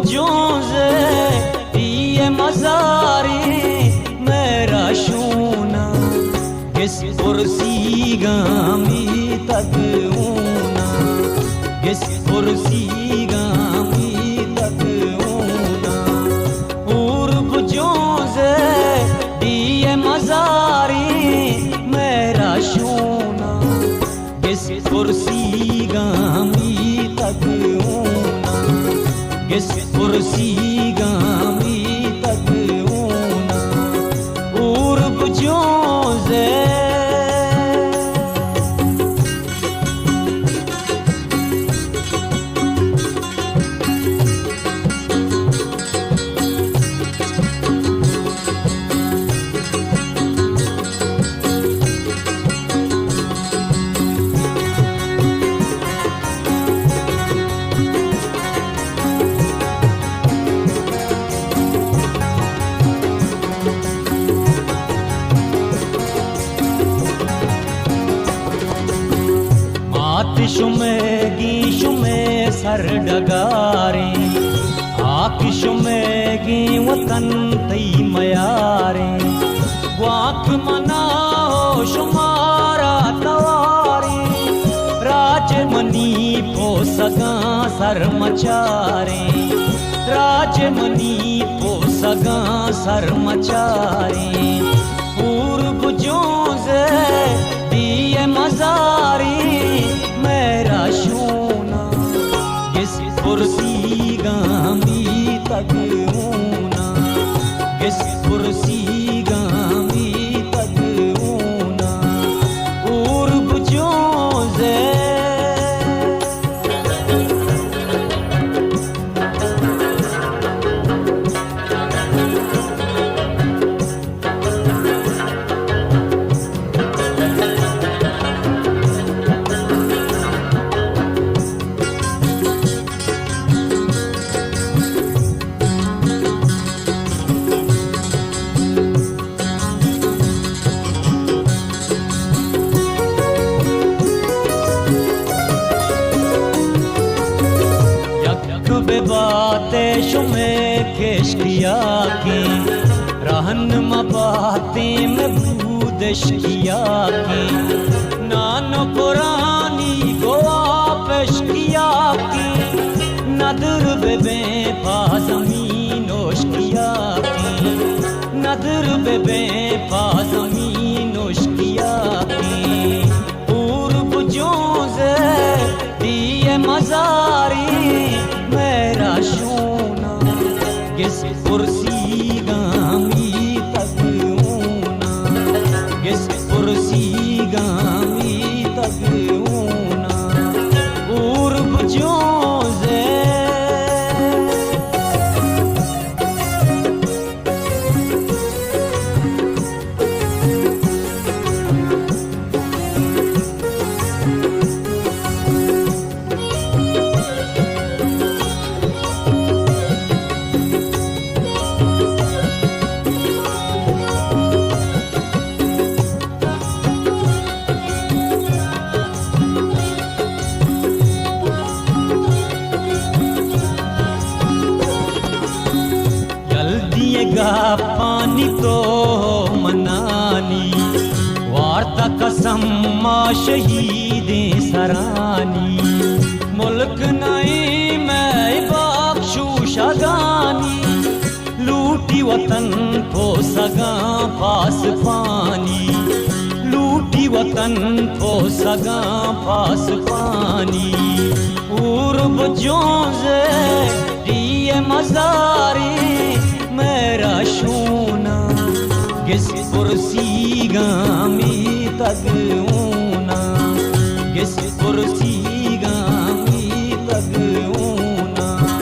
जोंze diye mazari mera shuna gis kursi gami taguna gis kursi gami taguna urb जोंze diye mazari mera shuna gis kursi gami taguna gis kursi gami taguna urb जोंze शुमे सर डगारे शुमेगी वतन तई मयारे वाक मनाओ शुमारा तवारे राज money पो सगा सर मचारे राज मनी पो सगा सर मचारे पूर्व जोंze दिए मजारी मेरा शूना किस कुर्सी गामी तगूना किस कुर्सी गामी तगूना पूर्व जोंze बातें शुमे केशकिया की रहन बातें में भूदश किया की नानो पुरानी गोवा पेश किया की नदर बेबे पाजमीनोश किया की नदर बेबे पाजमीनोश किया की पूर्व जोंze दिए मजारी मेरा शूना किस कुर्सी गामी तगूना किस कुर्सी गामी तगूना पूर्व जोंze पानी तो मनानी वार्ता कसम माँ शहीदें सरानी मुल्क नई मैं बख्शू शगानी लूटी वतन को सगा पास पानी लूटी वतन को सगा पास पानी पूर्व जोंze दिए मजारी मेरा शूना किस कुर्सी गामी तगूना किस कुर्सी